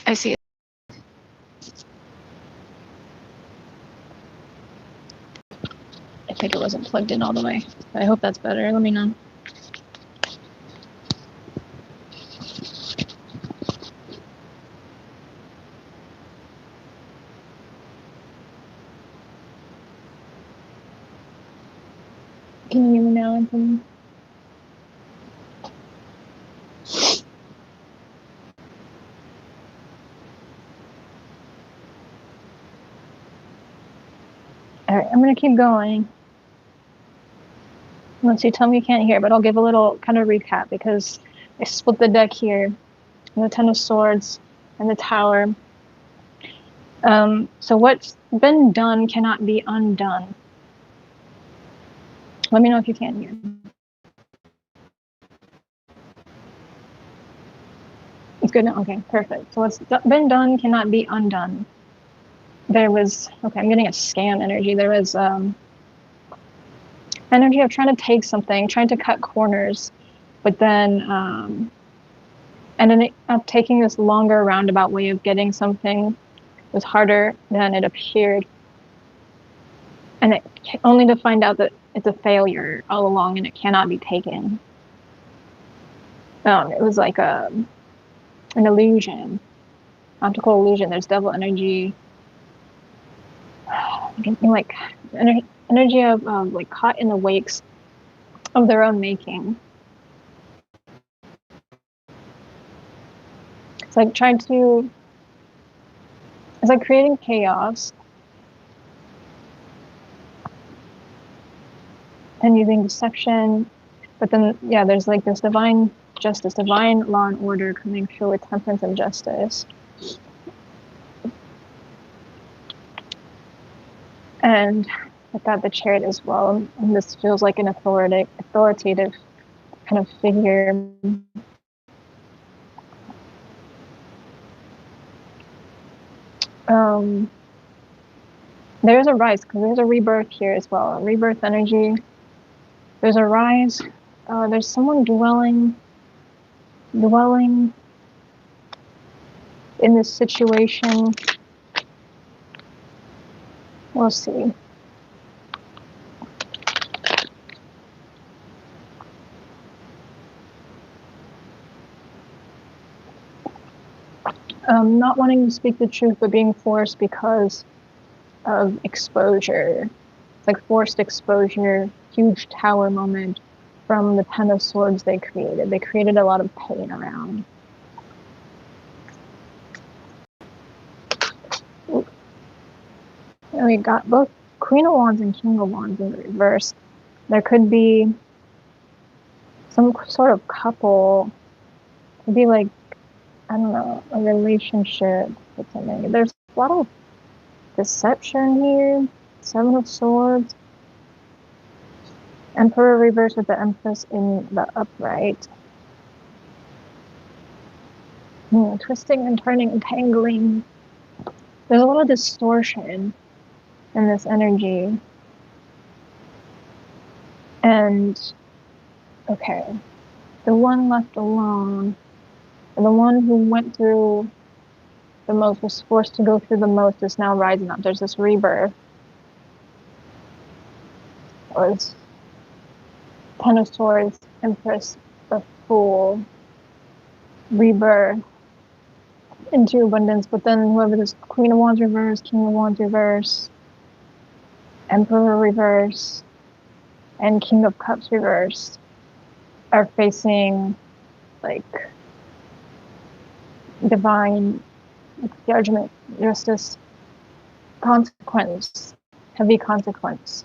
I see it. I think it wasn't plugged in all the way. I hope that's better. Let me know. Can you hear me now, Anthony? All right, I'm going to keep going. Once you tell me you can't hear, but I'll give a little kind of recap because I split the deck here, and the Ten of Swords and the Tower. So what's been done cannot be undone. Let me know if you can't hear. It's good now? Okay, perfect. So what's been done cannot be undone. There was, okay, I'm getting a scam energy. There was energy of trying to take something, trying to cut corners, but then ended up taking this longer roundabout way of getting something. It was harder than it appeared. And it only to find out that it's a failure all along and it cannot be taken. It was like an illusion, optical illusion. There's devil energy. Like energy of like caught in the wakes of their own making. It's like it's like creating chaos and using deception, but then yeah, there's like this divine justice, divine law and order coming through with temperance and justice. And I thought the Chariot as well, and this feels like an authoritative kind of figure. There's a rise, because there's a rebirth here as well, a rebirth energy. There's a rise. There's someone dwelling in this situation. We'll see. Not wanting to speak the truth, but being forced because of exposure. It's like forced exposure, huge tower moment from the Ten of Swords they created. They created a lot of pain around. And we got both Queen of Wands and King of Wands in the reverse. There could be some sort of couple, it'd be like, I don't know, a relationship with something. There's a lot of deception here. Seven of Swords. Emperor reverse with the Empress in the upright. Twisting and turning and tangling. There's a lot of distortion in this energy. And, okay, the one left alone, and the one who went through the most, was forced to go through the most, is now rising up. There's this rebirth. It was Ten of Swords, Empress, the Fool, rebirth into abundance, but then whoever this Queen of Wands reverse, King of Wands reverse, Emperor reverse, and King of Cups reverse are facing like divine judgment, justice, consequence, heavy consequence.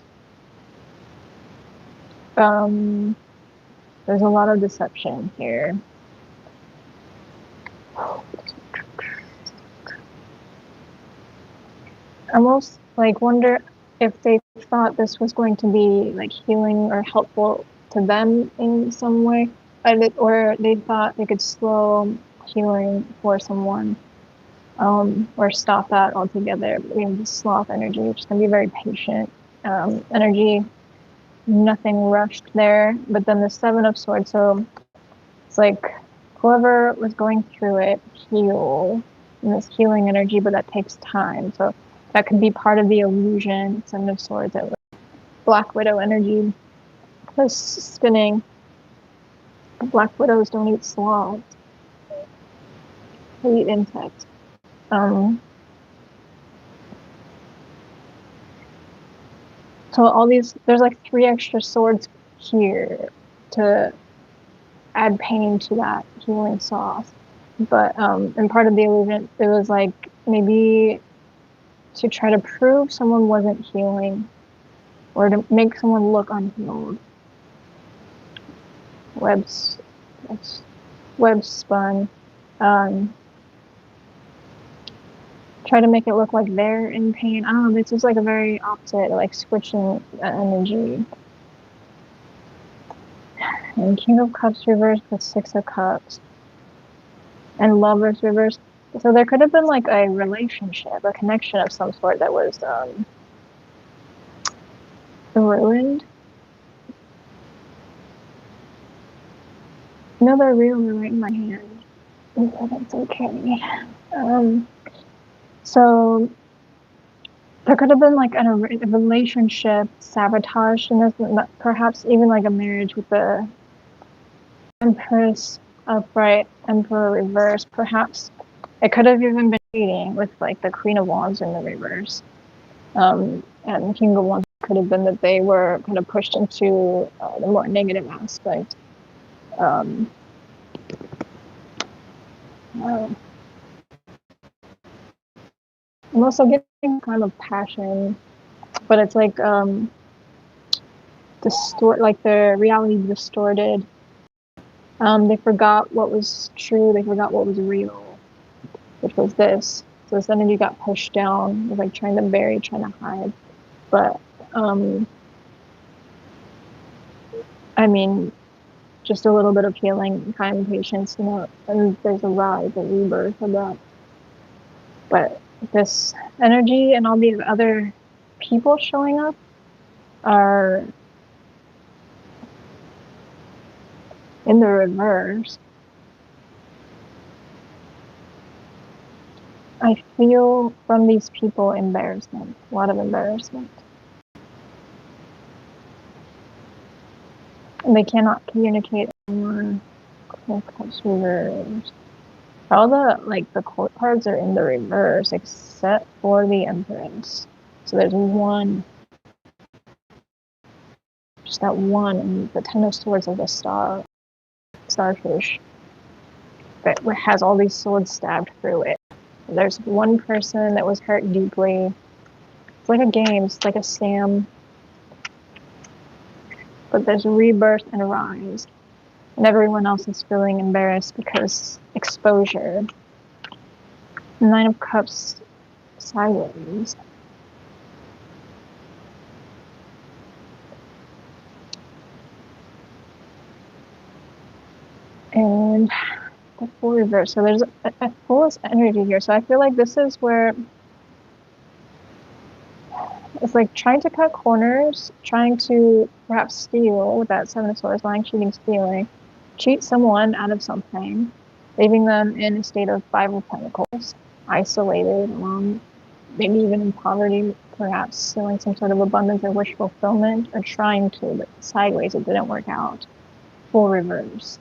There's a lot of deception here. Almost like wonder if they thought this was going to be like healing or helpful to them in some way, or they thought they could slow healing for someone, or stop that altogether. We have the sloth energy, which is going to be very patient energy. Nothing rushed there, but then the Seven of Swords. So it's like whoever was going through it, heal. in this healing energy, but that takes time. So that could be part of the illusion. Seven of Swords, that Black Widow energy was spinning. Black Widows don't eat sloths. They eat insects. So all these, there's like 3 extra swords here to add pain to that healing sauce. But and part of the illusion, it was like maybe to try to prove someone wasn't healing or to make someone look unhealed. Web spun. Try to make it look like they're in pain. I don't know, this is like a very opposite, like switching energy. And King of Cups reversed with 6 of Cups. And Lovers reversed. So there could have been like a relationship, a connection of some sort that was ruined. No, they're real, they're right in my hand. But that's okay. So there could have been like a relationship sabotage, and perhaps even like a marriage with the Empress upright, Emperor reverse. Perhaps it could have even been cheating with like the Queen of Wands in the reverse. And King of Wands could have been that they were kind of pushed into the more negative aspect. I'm also getting kind of passion, but it's like like the reality distorted. They forgot what was true. They forgot what was real, which was this. So this energy got pushed down. It was like trying to bury, trying to hide. But I mean, just a little bit of healing, time, patience, you know, and there's a rise, a rebirth of that. But this energy and all these other people showing up are in the reverse. I feel from these people embarrassment, a lot of embarrassment. And they cannot communicate anymore. Reverse. All the court cards are in the reverse except for the Empress. So there's one, just that one, and the Ten of Swords of the starfish that has all these swords stabbed through it. There's one person that was hurt deeply. It's like a game, it's like a scam. But there's rebirth and rise. And everyone else is feeling embarrassed because exposure. 9 of Cups sideways. And the full reverse. So there's a fullest energy here. So I feel like this is where it's like trying to cut corners, trying to perhaps steal with that 7 of Swords, lying, cheating, stealing, cheat someone out of something, leaving them in a state of 5 of Pentacles, isolated, alone, maybe even in poverty, perhaps feeling some sort of abundance or wish fulfillment, or trying to, but sideways, it didn't work out. Full reverse.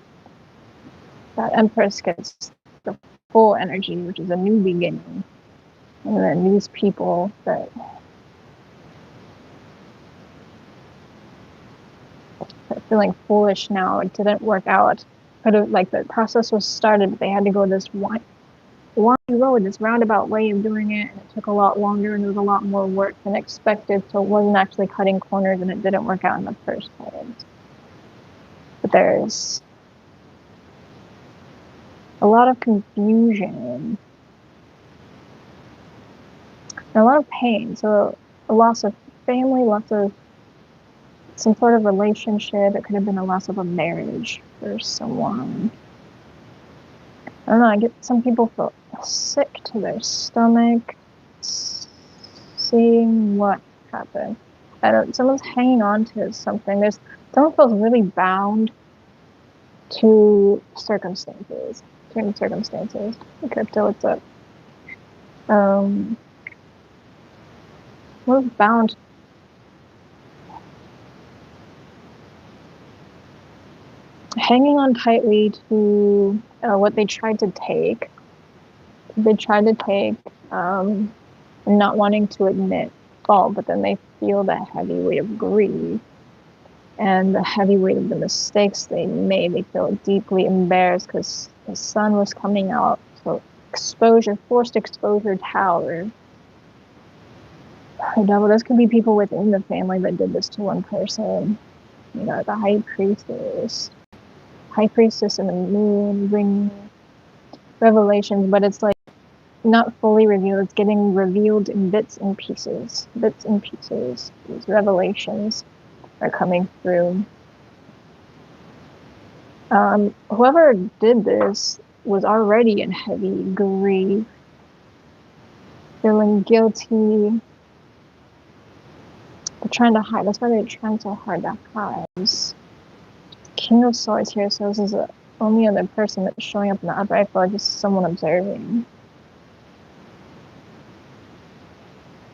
That Empress gets the full energy, which is a new beginning. And then these people that are feeling foolish now, it didn't work out. Could have, like, the process was started, but they had to go this windy road, this roundabout way of doing it, and it took a lot longer, and there was a lot more work than expected, so it wasn't actually cutting corners, and it didn't work out in the first place. But there's a lot of confusion and a lot of pain. So a loss of family, loss of some sort of relationship. It could have been a loss of a marriage for someone. I don't know, I get some people feel sick to their stomach seeing what happened. I don't, someone's hanging on to something. Someone feels really bound to circumstances, certain circumstances. Crypto, what's up? Was bound hanging on tightly to what they tried to take. They tried to take, not wanting to admit fault, but then they feel the heavy weight of grief and the heavy weight of the mistakes they made. They feel deeply embarrassed because the sun was coming out. So exposure, forced exposure tower. The devil, this could be people within the family that did this to one person. You know, the high priestess and the moon bring revelations, but it's like not fully revealed. It's getting revealed in bits and pieces. These revelations are coming through. Whoever did this was already in heavy grief, feeling guilty. They're trying to hide. That's why they're trying so hard to hide. King of Swords here, so this is the only other person that's showing up in the upper. I feel like this is someone observing.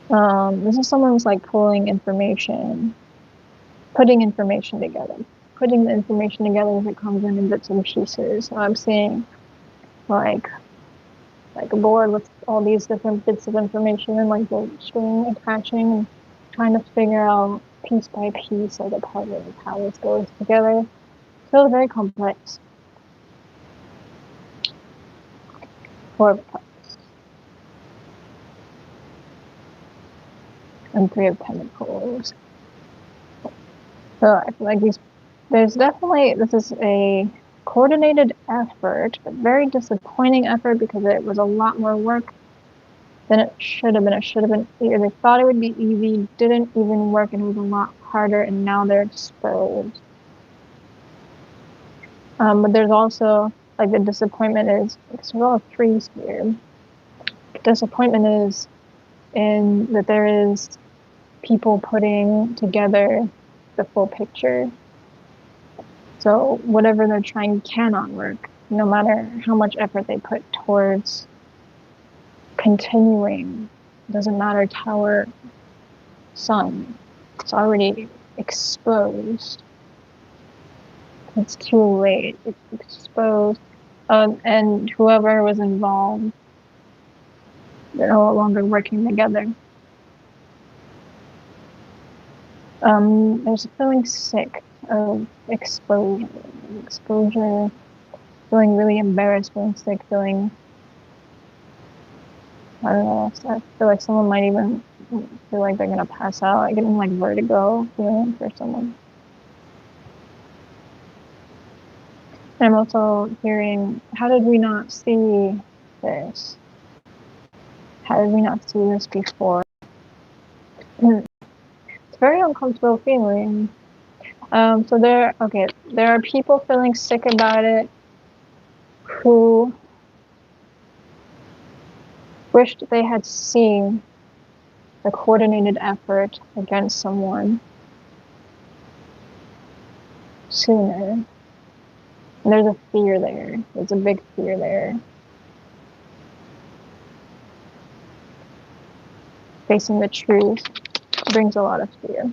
This is someone who's like pulling information, putting information together, putting the information together as it comes in bits and pieces. So I'm seeing like a board with all these different bits of information and like the string attaching and trying to figure out piece by piece like a puzzle of how this goes together. So it's very complex. Four of Cups and Three of Pentacles. So I feel like there's definitely, this is a coordinated effort, but very disappointing effort because it was a lot more work than it should have been. It should have been, either they thought it would be easy, didn't even work, and it was a lot harder, and now they're exposed. But there's also, like, the disappointment is, because there's all threes here, disappointment is in that there is people putting together the full picture. So whatever they're trying cannot work, no matter how much effort they put towards continuing. Doesn't matter, Tower, Sun. It's already exposed. It's too late. It's exposed. And whoever was involved, they're no longer working together. There's a feeling sick of exposure, feeling really embarrassed, feeling sick, feeling, I don't know, I feel like someone might even feel like they're gonna pass out, like getting like vertigo feeling for someone. And I'm also hearing, how did we not see this? How did we not see this before? It's a very uncomfortable feeling. So there are people feeling sick about it who wished they had seen the coordinated effort against someone sooner. And there's a fear there. There's a big fear there. Facing the truth brings a lot of fear.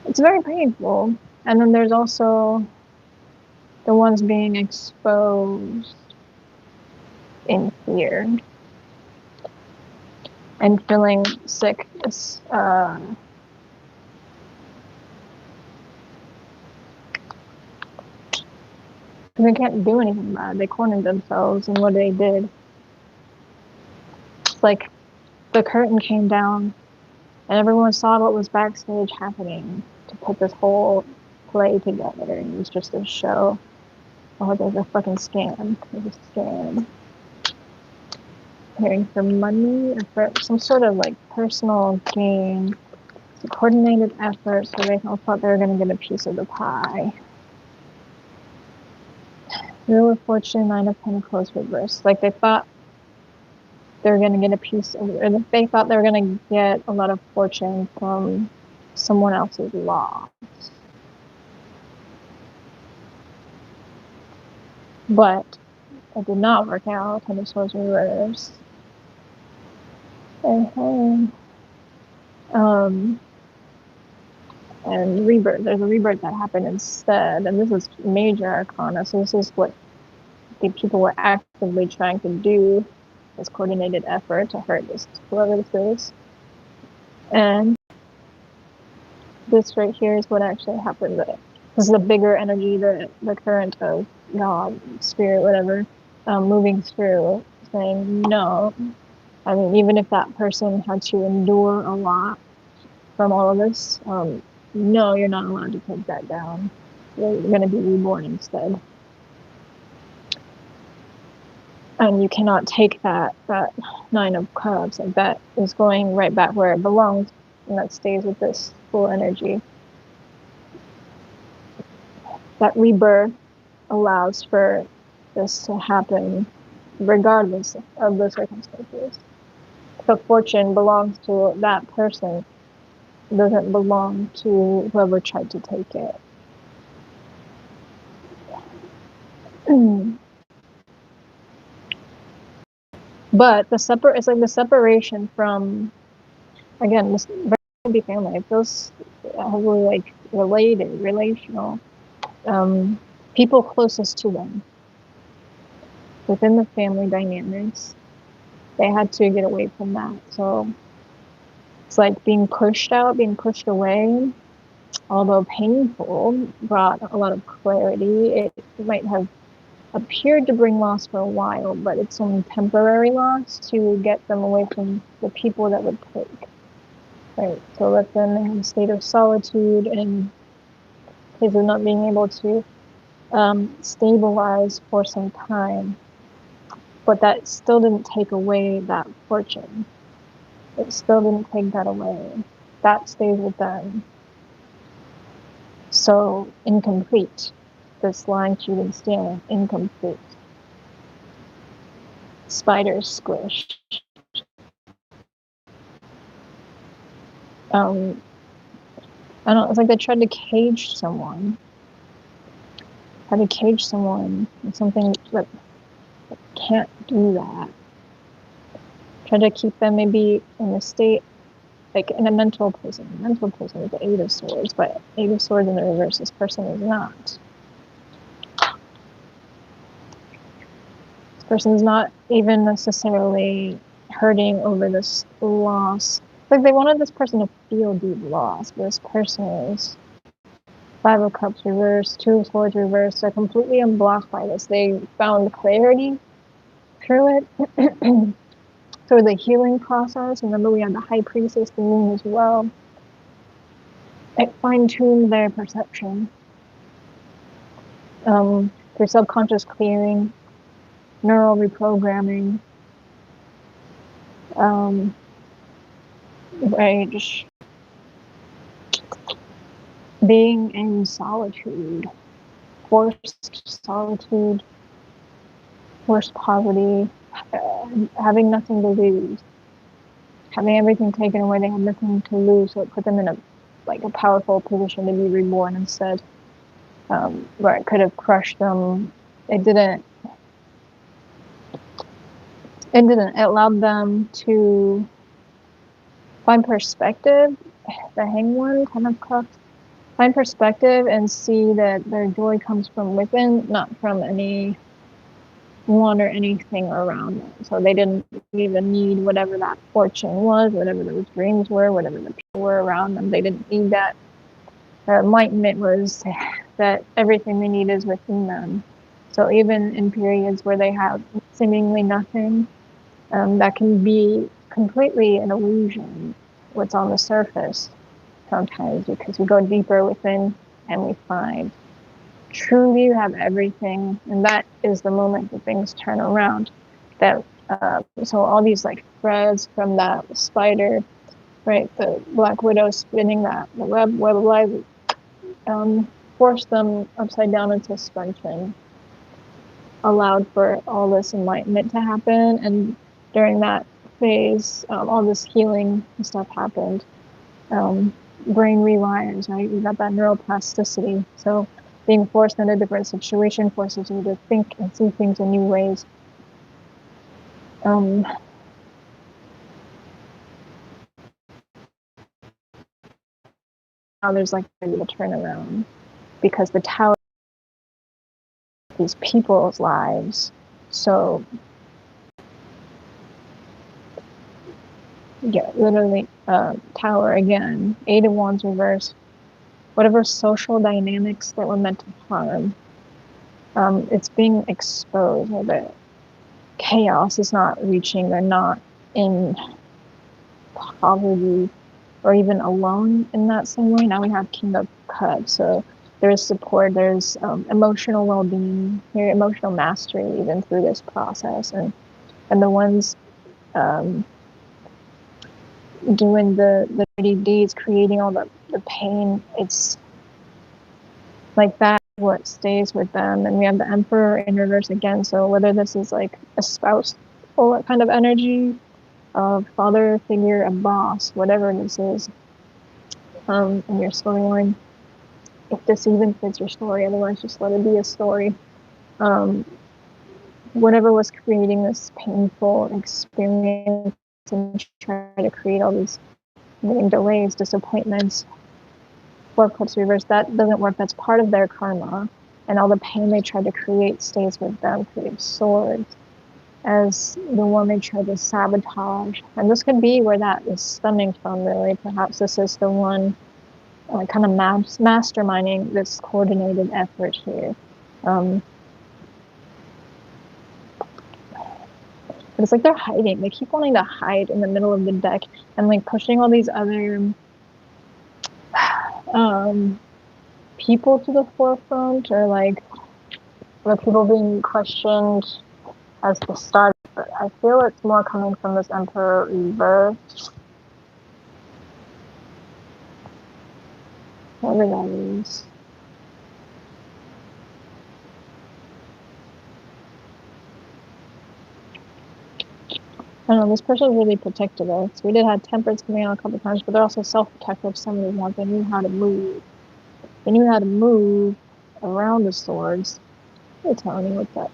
It's very painful. And then there's also the ones being exposed in fear and feeling sick. They can't do anything about it. They cornered themselves in what they did. It's like the curtain came down and everyone saw what was backstage happening to put this whole play together, and it was just a show. Oh, there's a fucking scam. There's a scam. Hearing for money or for some sort of like personal gain. It's a coordinated effort, so they all thought they were going to get a piece of the pie. Wheel of Fortune, Nine of Pentacles reversed. Like they thought they were going to get a piece of, or they thought they were going to get a lot of fortune from someone else's loss. But it did not work out, and this was reversed. And rebirth. There's a rebirth that happened instead, and this is major arcana. So this is what the people were actively trying to do, this coordinated effort to hurt this whoever this is. And this right here is what actually happened. This is the bigger energy, the current of God, spirit, whatever, moving through, saying no. I mean, even if that person had to endure a lot from all of this, no, you're not allowed to take that down. You're going to be reborn instead. And you cannot take that Nine of Cups, and that is going right back where it belongs, and that stays with this full energy. That rebirth allows for this to happen regardless of the circumstances. The fortune belongs to that person, it doesn't belong to whoever tried to take it. But it's like the separation from, again, this very family. It feels heavily like related, relational. People closest to them within the family dynamics, they had to get away from that. So it's like being pushed out, being pushed away, although painful, brought a lot of clarity. It might have appeared to bring loss for a while, but it's only temporary loss to get them away from the people that would take. Right, so let them in a state of solitude and because of not being able to stabilize for some time. But that still didn't take away that fortune. It still didn't take that away. That stays with them. So incomplete. This lying, cheating, stealing, incomplete. Spider squish. I don't know, it's like they tried to cage someone. With something that can't do that. Try to keep them maybe in a state, like in a mental prison with the Eight of Swords, but Eight of Swords in the reverse, this person is not. This person is not even necessarily hurting over this loss. Like they wanted this person to feel deep loss, but this person is Five of Cups reversed, Two of Swords reversed. They're completely unblocked by this. They found clarity through it. Through the healing process. Remember, we had the High Priestess, the Moon as well. It fine-tuned their perception. Through subconscious clearing, neural reprogramming, right? Just being in solitude, forced solitude, forced poverty, having nothing to lose, having everything taken away. They had nothing to lose, so it put them in a powerful position to be reborn instead, where it could have crushed them. It didn't. It allowed them to find perspective. The Hanged One, Ten of Cups, find perspective and see that their joy comes from within, not from anyone or anything around them. So they didn't even need whatever that fortune was, whatever those dreams were, whatever the people were around them. They didn't need that. Their enlightenment was that everything they need is within them. So even in periods where they have seemingly nothing, that can be completely an illusion, what's on the surface sometimes, because we go deeper within and we find truly you have everything, and that is the moment that things turn around. That so all these threads from that spider, right, the Black Widow spinning the web of life, forced them upside down into suspension, allowed for all this enlightenment to happen, and during that phase, all this healing and stuff happened. Brain rewires, right? You got that neuroplasticity. So being forced in a different situation forces you to think and see things in new ways. Now there's like a turnaround because the tower these people's lives. So yeah, literally tower again, 8 of Wands reverse. Whatever social dynamics that were meant to harm, it's being exposed. Or the chaos is not reaching. They're not in poverty or even alone in that same way. Now we have King of Cups, so there's support, there's emotional well-being, your emotional mastery even through this process, and the ones doing the dirty deeds, creating all the pain, it's like that what stays with them. And we have the Emperor in reverse again, so whether this is like a spouse or kind of energy, a father figure, a boss, whatever this is, in your storyline, if this even fits your story, otherwise just let it be a story. Whatever was creating this painful experience and try to create all these delays, disappointments, 4 Cups reverse, that doesn't work. That's part of their karma, and all the pain they tried to create stays with them. 3 of Swords as the one they tried to sabotage, and this could be where that is stemming from. Really, perhaps this is the one kind of masterminding this coordinated effort here. But it's like they're hiding. They keep wanting to hide in the middle of the deck and like pushing all these other people to the forefront, or like the people being questioned as the start. But I feel it's more coming from this Emperor reverse. Whatever that is. I don't know, this person is really protective of us. We did have Temperance coming out a couple times, but they're also self-protective. Some of them want, they knew how to move. They knew how to move around the swords. They're telling me with that.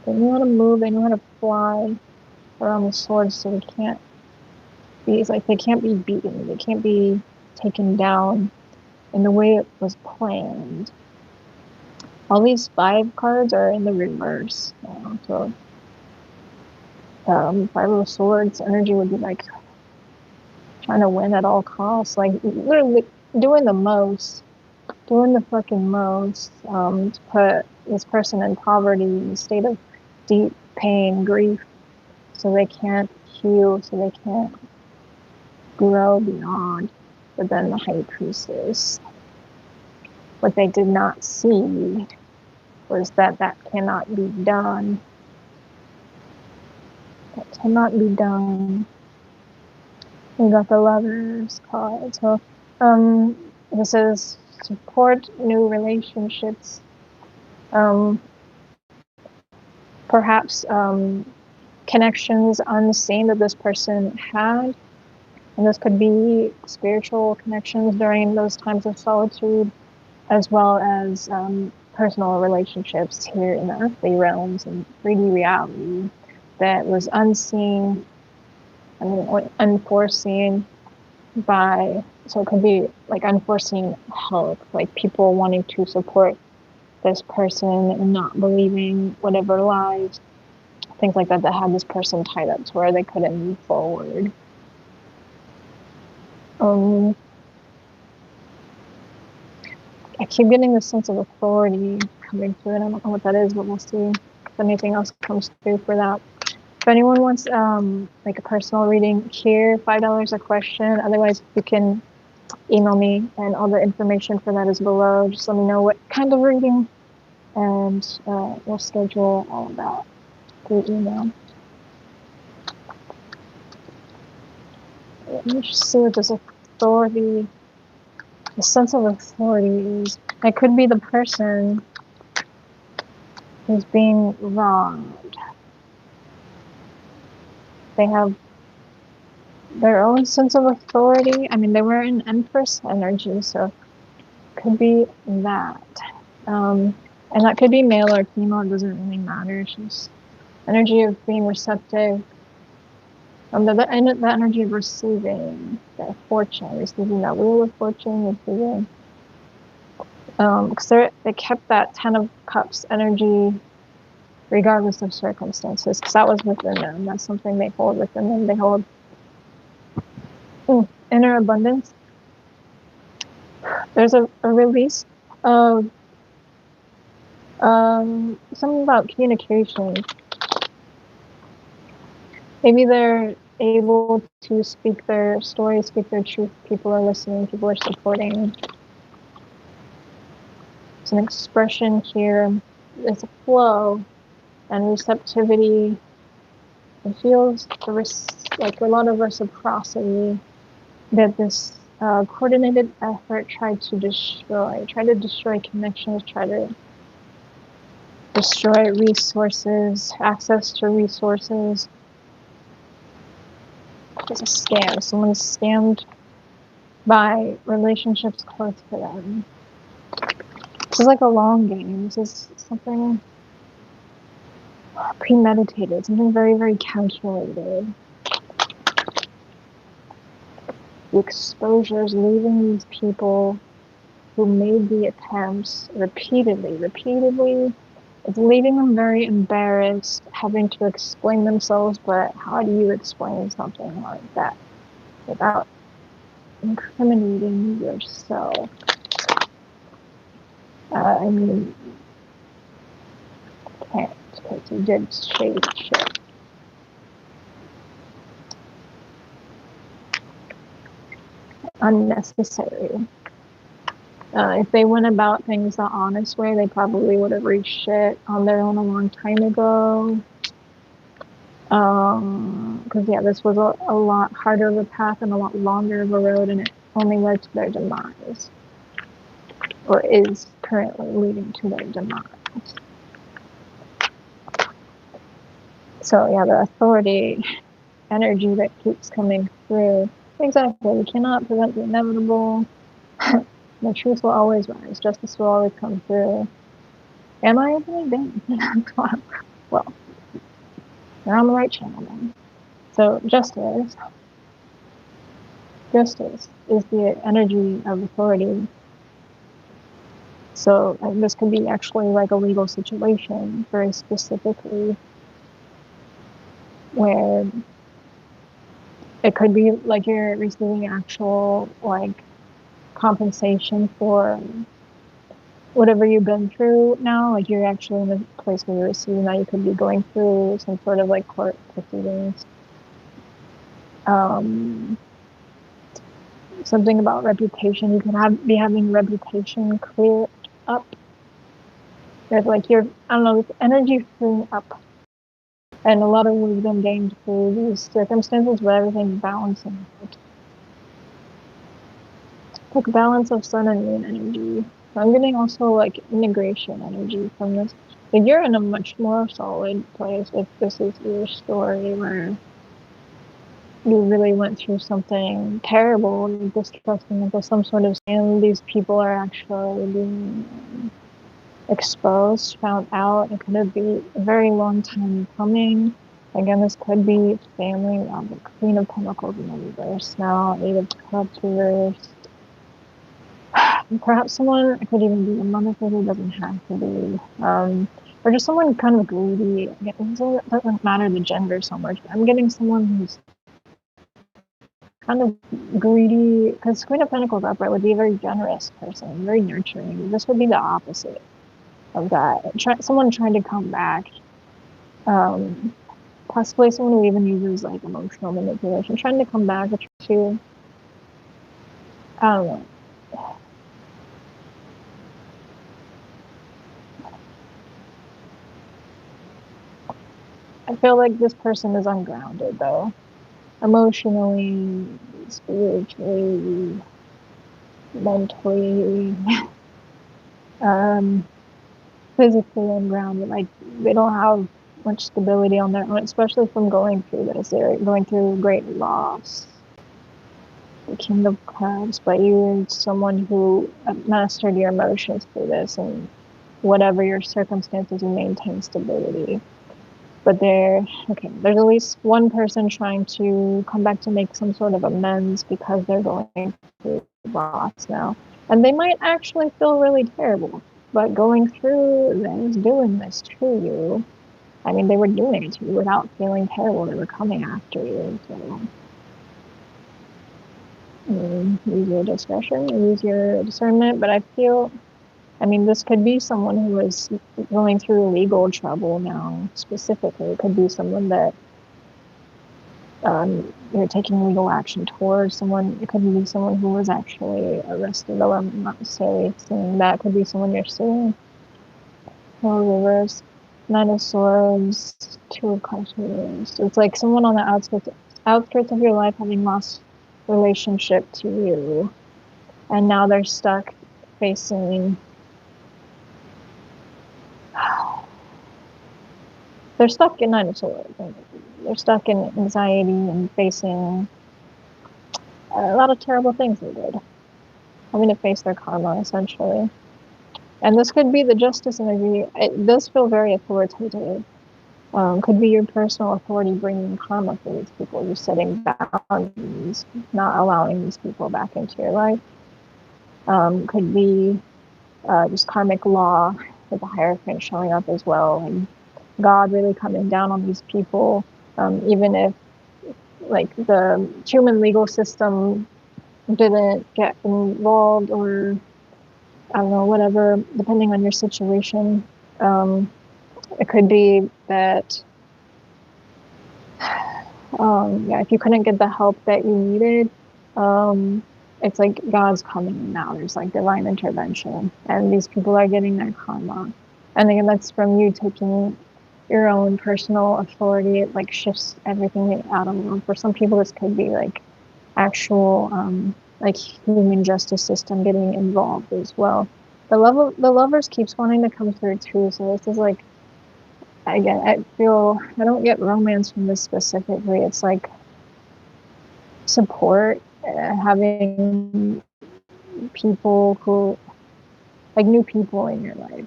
They knew how to move, they knew how to fly around the swords, so they can't be, it's like they can't be beaten, they can't be taken down in the way it was planned. All these 5 cards are in the reverse. So 5 of Swords energy would be like trying to win at all costs, like literally doing the fucking most, to put this person in poverty, in a state of deep pain, grief, so they can't heal, so they can't grow beyond. But then the High Priestess, what they did not see was that cannot be done. That cannot be done. We got the Lovers card. So this is support new relationships. Perhaps connections unseen that this person had. And this could be spiritual connections during those times of solitude, as well as personal relationships here in the earthly realms and 3D reality that was unseen, unforeseen by, so it could be like unforeseen help, like people wanting to support this person and not believing whatever lies, things like that, that had this person tied up to where they couldn't move forward. I keep getting this sense of authority coming through, and I don't know what that is, but we'll see if anything else comes through for that. If anyone wants like a personal reading here, $5 a question. Otherwise, you can email me, and all the information for that is below. Just let me know what kind of reading, and we'll schedule all of that through email. Let me just see what this authority, the sense of authority is. It could be the person who's being wronged. They have their own sense of authority. I mean, they were in Empress energy, so could be that. And that could be male or female, it doesn't really matter. It's just energy of being receptive. The energy of receiving that fortune, receiving that wheel of fortune, receiving. Because they kept that 10 of Cups energy regardless of circumstances, because that was within them. That's something they hold within them. They hold inner abundance. There's a release of something about communication. Maybe they're able to speak their story, speak their truth. People are listening, people are supporting. It's an expression here. It's a flow and receptivity. It feels like a lot of reciprocity that this coordinated effort tried to destroy connections, try to destroy resources, access to resources. It's a scam. Someone's scammed by relationships close to them. This is like a long game. This is something premeditated, something very, very calculated. The exposures leaving these people who made the attempts repeatedly, it's leaving them very embarrassed, having to explain themselves, but how do you explain something like that without incriminating yourself? I mean, can't, because you did shade shit. Unnecessary. If they went about things the honest way, they probably would have reached it on their own a long time ago. Because yeah, this was a lot harder of a path and a lot longer of a road, and it only led to their demise, or is currently leading to their demise. So yeah, the authority energy that keeps coming through. Exactly, we cannot prevent the inevitable. The truth will always rise. Justice will always come through. Am I opening? Well, you're on the right channel then. So justice is the energy of authority. So this could be actually like a legal situation, very specifically, where it could be like you're receiving actual like compensation for whatever you've been through now. Like you're actually in a place where you're receiving that. You could be going through some sort of like court proceedings. Something about reputation. You could be having reputation cleared up. There's like I don't know, this energy freeing up. And a lot of wisdom gained through these circumstances, but everything's balancing out. Like balance of sun and moon energy. So I'm getting also like integration energy from this. Like you're in a much more solid place if this is your story where you really went through something terrible, distrusting into some sort of scam. These people are actually being exposed, found out. It could be a very long time coming. Again, this could be family. The Queen of Pentacles in the reverse now, 8 of Cups reversed. Perhaps someone, it could even be a mother figure, doesn't have to be, or just someone kind of greedy. It doesn't matter the gender so much, but I'm getting someone who's kind of greedy, because Queen of Pentacles upright would be a very generous person, very nurturing. This would be the opposite of that. Someone trying to come back, possibly someone who even uses like emotional manipulation, trying to come back to, I don't know. I feel like this person is ungrounded though, emotionally, spiritually, mentally, physically ungrounded. Like they don't have much stability on their own, especially from going through this. They're going through great loss. King of Clubs, but you're someone who mastered your emotions through this, and whatever your circumstances, you maintain stability. But there's at least one person trying to come back to make some sort of amends because they're going through loss now. And they might actually feel really terrible, but going through this, doing this to you, I mean, they were doing it to you without feeling terrible. They were coming after you, so use your discretion, use your discernment. But I feel, I mean, this could be someone who is going through legal trouble now, specifically. It could be someone that you're taking legal action towards. Someone, it could be someone who was actually arrested, though I'm not necessarily saying that. It could be someone you're suing. Reverse, Nine of Swords, Two of Cups reversed. It's like someone on the outskirts of your life having lost relationship to you, and now they're stuck facing they're stuck in Nine of Swords. They're stuck in anxiety and facing a lot of terrible things they did, having to face their karma, essentially. And this could be the Justice energy. It does feel very authoritative. Could be your personal authority bringing karma for these people. You're setting boundaries, not allowing these people back into your life. Could be just karmic law with the Hierophant showing up as well, and God really coming down on these people, even if like the human legal system didn't get involved, or I don't know, whatever, depending on your situation. It could be that if you couldn't get the help that you needed, it's like God's coming in now. There's like divine intervention, and these people are getting their karma. And again, that's from you taking your own personal authority. It like shifts everything out of them. For some people, this could be like actual like human justice system getting involved as well. The Lovers keeps wanting to come through too. So this is like, again, I don't get romance from this specifically. It's like support, having people who, like new people in your life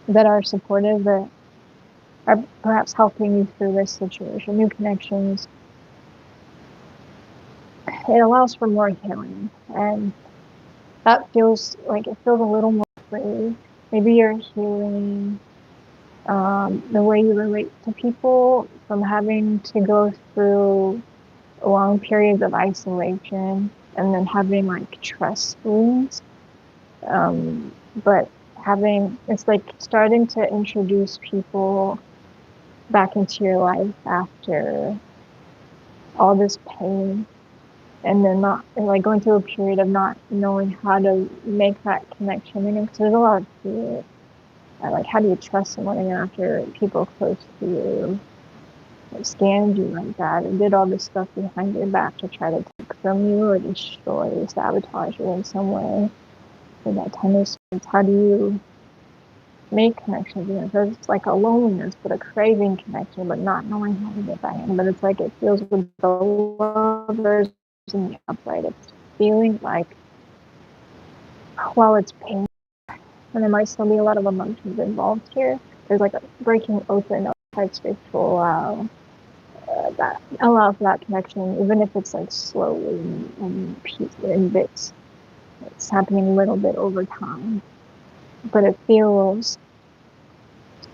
that are supportive, that are perhaps helping you through this situation, new connections. It allows for more healing, and that feels like it feels a little more free. Maybe you're healing the way you relate to people from having to go through long periods of isolation and then having like trust wounds. But it's like starting to introduce people back into your life after all this pain, and then not like going through a period of not knowing how to make that connection again, because there's a lot of fear. Like, how do you trust someone again after people close to you scammed you like that and did all this stuff behind your back to try to take from you or destroy, sabotage you in some way? For that Ten of Swords, how do you make connections again? So it's like a loneliness, but a craving connection, but not knowing how to get back in. But it's like it feels with the Lovers in the upright, it's feeling like, while it's pain, and there might still be a lot of emotions involved here, there's like a breaking open of heart space to allow for that connection, even if it's like slowly and in bits. It's happening a little bit over time, but it feels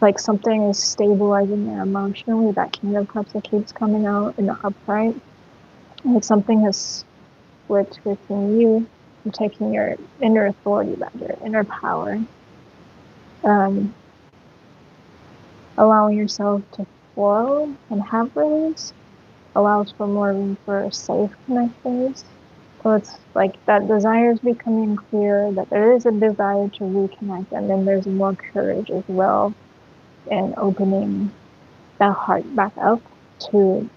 like something is stabilizing there emotionally. That King of Cups that keeps coming out in the upright, like something has switched within you. You're taking your inner authority back, your inner power, allowing yourself to flow and have release allows for more room for safe connections. So it's like that desire is becoming clear, that there is a desire to reconnect, and then there's more courage as well in opening that heart back up to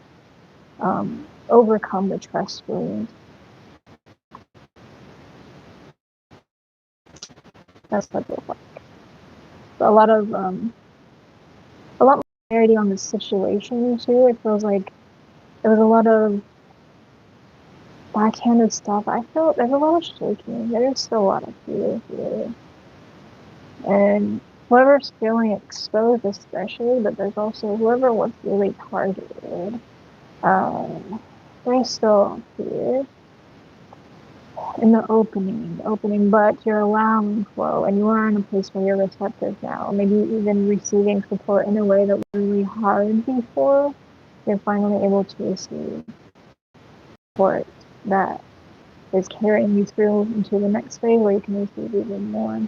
overcome the trust wounds. That's what it looks like. So a lot more clarity on the situation too. It feels like there was a lot of backhanded stuff, I feel there's a lot of shaking. There's still a lot of fear here. And whoever's feeling exposed especially, but there's also whoever was really targeted. There's still fear in the opening, but you're allowing flow, and you are in a place where you're receptive now. Maybe even receiving support in a way that was really hard before. You're finally able to receive support that is carrying you through into the next phase where you can receive even more.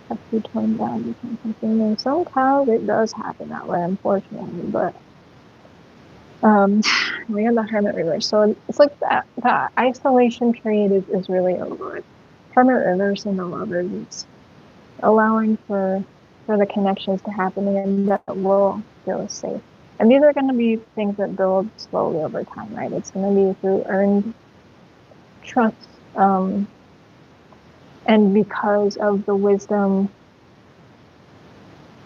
Have to tone down, become something new. Sometimes it does happen that way, unfortunately, but we have the Hermit reverse, so it's like that isolation trade is really over. Hermit reverse and the Lovers, it's allowing for the connections to happen and that will feel safe. And these are going to be things that build slowly over time, right? It's going to be through earned trust, and because of the wisdom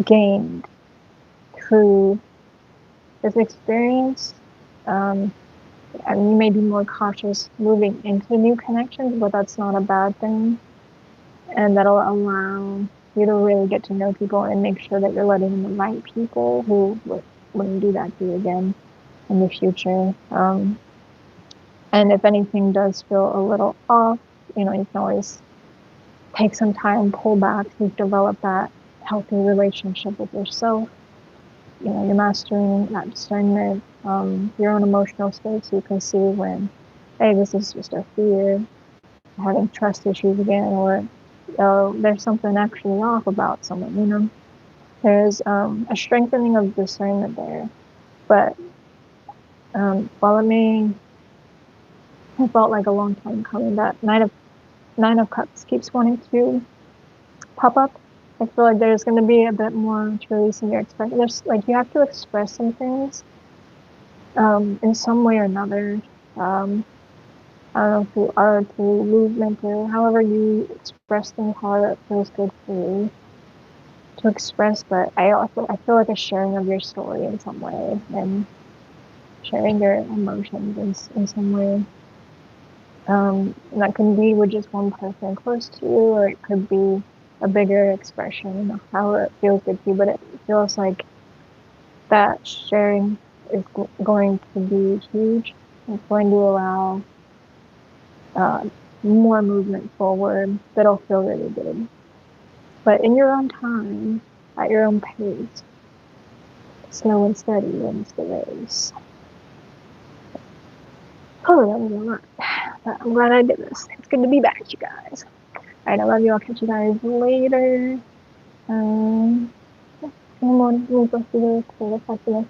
gained through this experience, and you may be more cautious moving into new connections, but that's not a bad thing. And that'll allow you to really get to know people and make sure that you're letting in the right people who wouldn't do that to you again in the future. And if anything does feel a little off, you can always take some time, pull back, to develop that healthy relationship with yourself. You're mastering that discernment, your own emotional state, so you can see when, hey, this is just a fear, having trust issues again, or there's something actually off about someone. There's a strengthening of discernment there. But while it may have felt like a long time coming, that Nine of Cups keeps wanting to pop up. I feel like there's going to be a bit more to release in your expression. There's you have to express some things in some way or another. I don't know, through art, through movement, or however you express things, however it feels good for you to express. But I feel like a sharing of your story in some way, and sharing your emotions in some way. And that can be with just one person close to you, or it could be a bigger expression of how it feels good to you. But it feels like that sharing is going to be huge. It's going to allow more movement forward that'll feel really good. But in your own time, at your own pace, slow and steady wins the race. Oh, that was a lot. But I'm glad I did this. It's good to be back, you guys. Alright, I love you. I'll catch you guys later. No more. We'll go through the